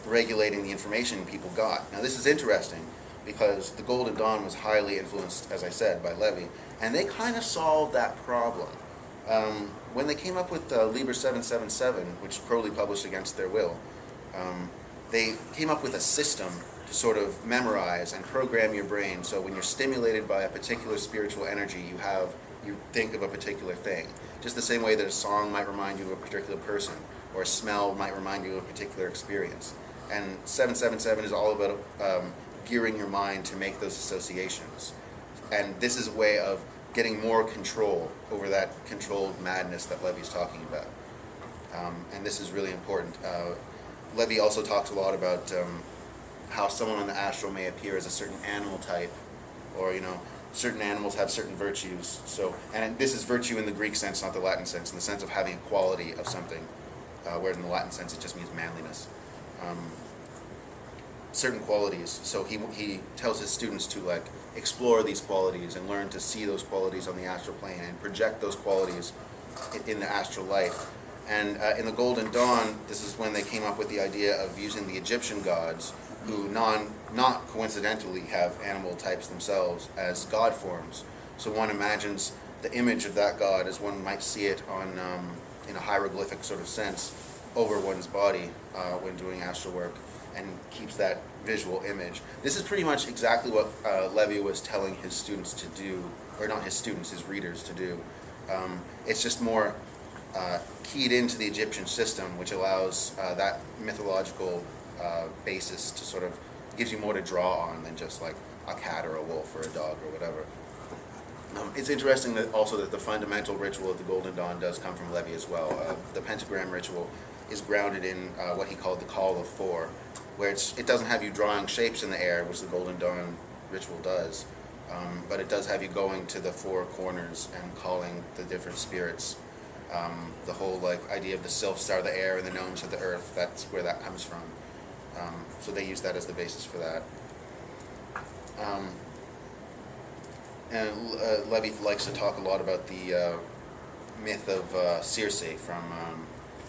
regulating the information people got. Now this is interesting because the Golden Dawn was highly influenced, as I said, by Levi, and they kind of solved that problem. When they came up with Liber 777, which Crowley published against their will, they came up with a system to sort of memorize and program your brain, so when you're stimulated by a particular spiritual energy, you think of a particular thing. Just the same way that a song might remind you of a particular person, or a smell might remind you of a particular experience. And 777 is all about gearing your mind to make those associations. And this is a way of getting more control over that controlled madness that Levi's talking about. And this is really important. Levi also talks a lot about how someone on the astral may appear as a certain animal type, or certain animals have certain virtues. So, and this is virtue in the Greek sense, not the Latin sense, in the sense of having a quality of something, whereas in the Latin sense it just means manliness. Certain qualities. So he tells his students to explore these qualities and learn to see those qualities on the astral plane and project those qualities in the astral light. And in the Golden Dawn, this is when they came up with the idea of using the Egyptian gods, who not coincidentally have animal types themselves, as god forms. So one imagines the image of that god as one might see it on in a hieroglyphic sort of sense over one's body when doing astral work, and keeps that visual image. This is pretty much exactly what Levi was telling his students to do, or not his students, his readers to do. It's just more keyed into the Egyptian system, which allows that mythological basis to sort of, gives you more to draw on than just like a cat or a wolf or a dog or whatever. It's interesting that also that the fundamental ritual of the Golden Dawn does come from Levi as well. The pentagram ritual is grounded in what he called the Call of Four, where it doesn't have you drawing shapes in the air, which the Golden Dawn ritual does, but it does have you going to the four corners and calling the different spirits. The whole idea of the sylphs are the air and the gnomes are the earth, that's where that comes from. So they use that as the basis for that. And Levi likes to talk a lot about the myth of Circe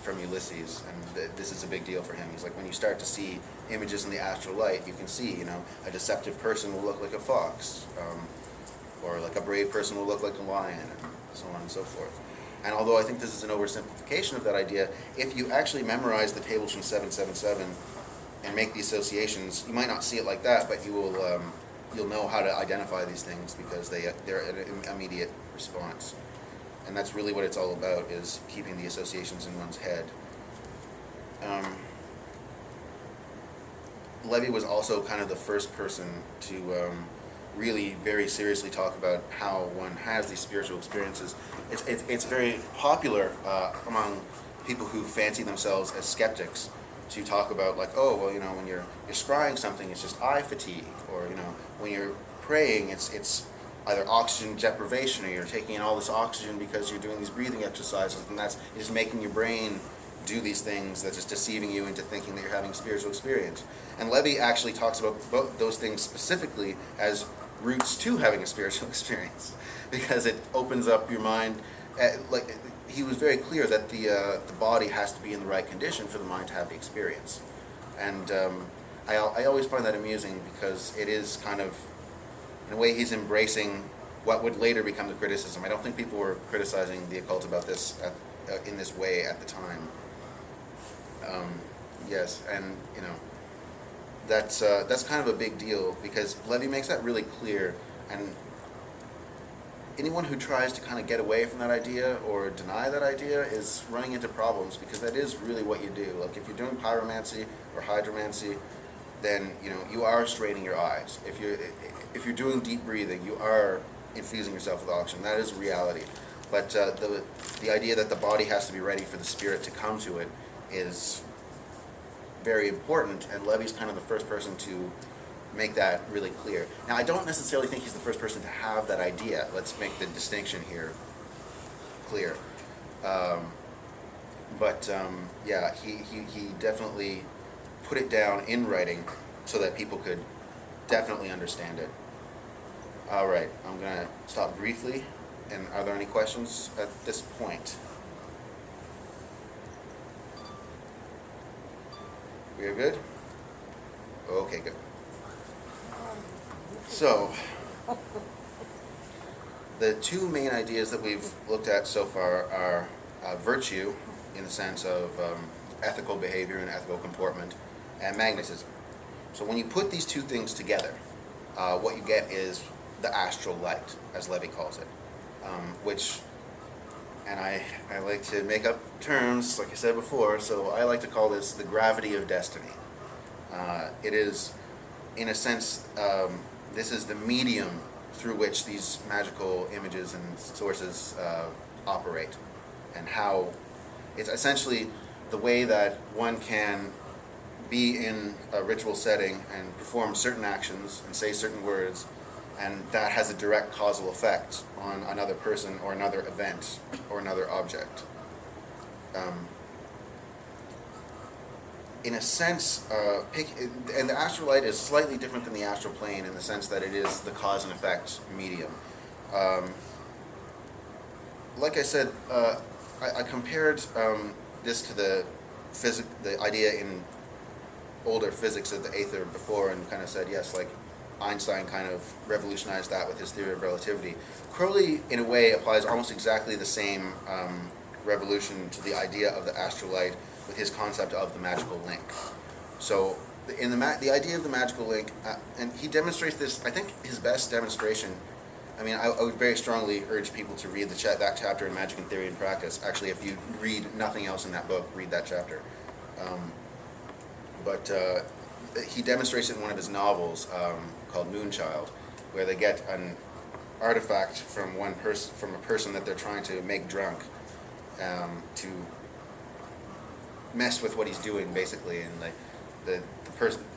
from Ulysses, and this is a big deal for him. He's like, when you start to see images in the astral light, you can see, a deceptive person will look like a fox, or like a brave person will look like a lion, and so on and so forth. And although I think this is an oversimplification of that idea, if you actually memorize the tables from 777 and make the associations, you might not see it like that, but you will you'll know how to identify these things because they're an immediate response. And that's really what it's all about, is keeping the associations in one's head. Levi was also kind of the first person to really very seriously talk about how one has these spiritual experiences. It's very popular among people who fancy themselves as skeptics to talk about when you're scrying something, it's just eye fatigue, or when you're praying, it's either oxygen deprivation, or you're taking in all this oxygen because you're doing these breathing exercises, and that's just making your brain do these things that's just deceiving you into thinking that you're having a spiritual experience. And Levi actually talks about both those things specifically as routes to having a spiritual experience, because it opens up your mind. He was very clear that the body has to be in the right condition for the mind to have the experience. And I always find that amusing, because it is kind of, in a way, he's embracing what would later become the criticism. I don't think people were criticizing the occult about this in this way at the time. Yes, and that's kind of a big deal, because Levi makes that really clear, and anyone who tries to kind of get away from that idea or deny that idea is running into problems, because that is really what you do. Like if you're doing pyromancy or hydromancy, then you are straining your eyes. If you're doing deep breathing, you are infusing yourself with oxygen. That is reality. But the idea that the body has to be ready for the spirit to come to it is very important, and Levi's kind of the first person to make that really clear. Now, I don't necessarily think he's the first person to have that idea. Let's make the distinction here clear. Yeah, he definitely put it down in writing so that people could definitely understand it. All right, I'm going to stop briefly. And are there any questions at this point? We are good? Okay, good. So, the two main ideas that we've looked at so far are virtue, in the sense of ethical behavior and ethical comportment, and magnetism. So when you put these two things together, what you get is the astral light, as Levi calls it, which, and I like to make up terms, like I said before, so I like to call this the gravity of destiny. It is, in a sense, this is the medium through which these magical images and sources operate, and how it's essentially the way that one can be in a ritual setting and perform certain actions and say certain words, and that has a direct causal effect on another person or another event or another object. In a sense, and the astral light is slightly different than the astral plane in the sense that it is the cause and effect medium. Like I said, I compared this to the idea in older physics of the aether before, and kind of said, yes, like Einstein kind of revolutionized that with his theory of relativity. Crowley, in a way, applies almost exactly the same revolution to the idea of the astral light with his concept of the magical link. So, in the idea of the magical link, and he demonstrates this, I think his best demonstration, I mean, I would very strongly urge people to read that chapter in Magic and Theory and Practice. Actually, if you read nothing else in that book, read that chapter. But he demonstrates it in one of his novels called Moonchild, where they get an artifact from a person that they're trying to make drunk, to mess with what he's doing, basically, and like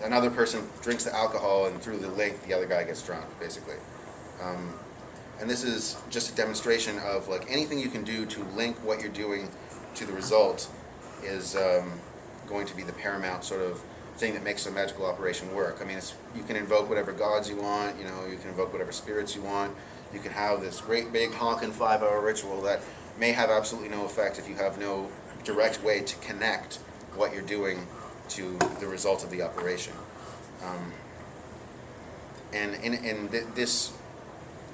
another person drinks the alcohol, and through the link, the other guy gets drunk, basically. And this is just a demonstration of like anything you can do to link what you're doing to the result is going to be the paramount sort of thing that makes a magical operation work. I mean, you can invoke whatever gods you want, you know, you can invoke whatever spirits you want, you can have this great big honkin' 5-hour ritual that may have absolutely no effect if you have no direct way to connect what you're doing to the result of the operation.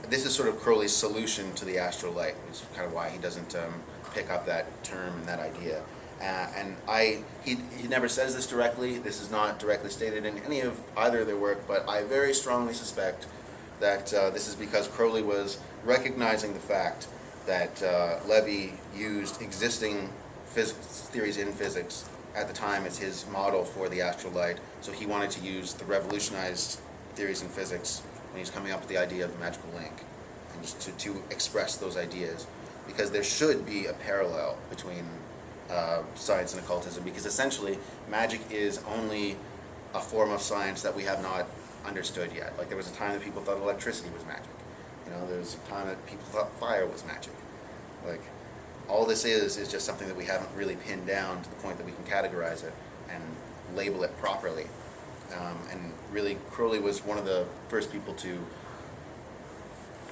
This is sort of Crowley's solution to the astral light, which is kind of why he doesn't pick up that term and that idea. He never says this directly. This is not directly stated in any of either of their work, but I very strongly suspect that this is because Crowley was recognizing the fact that Levi used existing theories in physics at the time as his model for the astral light, so he wanted to use the revolutionized theories in physics when he was coming up with the idea of the magical link, and just to express those ideas, because there should be a parallel between science and occultism, because essentially magic is only a form of science that we have not understood yet. Like there was a time that people thought electricity was magic. You know, there was a time that people thought fire was magic. Like all this is just something that we haven't really pinned down to the point that we can categorize it and label it properly. And really, Crowley was one of the first people to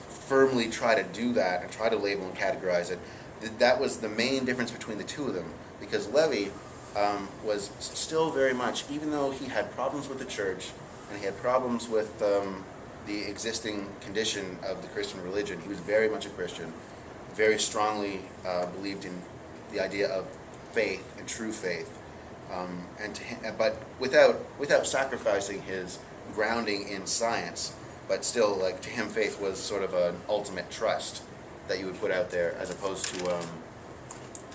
firmly try to do that and try to label and categorize it. That was the main difference between the two of them, because Levi was still very much, even though he had problems with the church and he had problems with the existing condition of the Christian religion, he was very much a Christian, very strongly believed in the idea of faith and true faith. But without sacrificing his grounding in science, but still, like, to him, faith was sort of an ultimate trust that you would put out there, as opposed to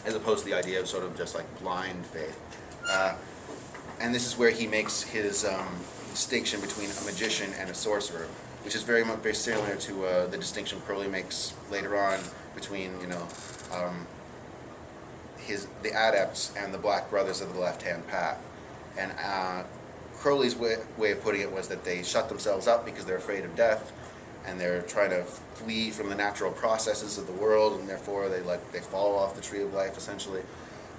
the idea of sort of just like blind faith. And this is where he makes his distinction between a magician and a sorcerer, which is very similar to the distinction Crowley makes later on between, you know, the adepts and the Black Brothers of the left-hand path. And Crowley's way of putting it was that they shut themselves up because they're afraid of death, and they're trying to flee from the natural processes of the world, and therefore they fall off the tree of life, essentially.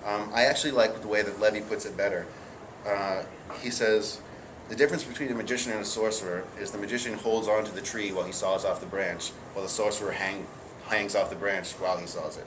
I actually like the way that Levi puts it better. He says, the difference between a magician and a sorcerer is the magician holds on to the tree while he saws off the branch, while the sorcerer hangs off the branch while he saws it.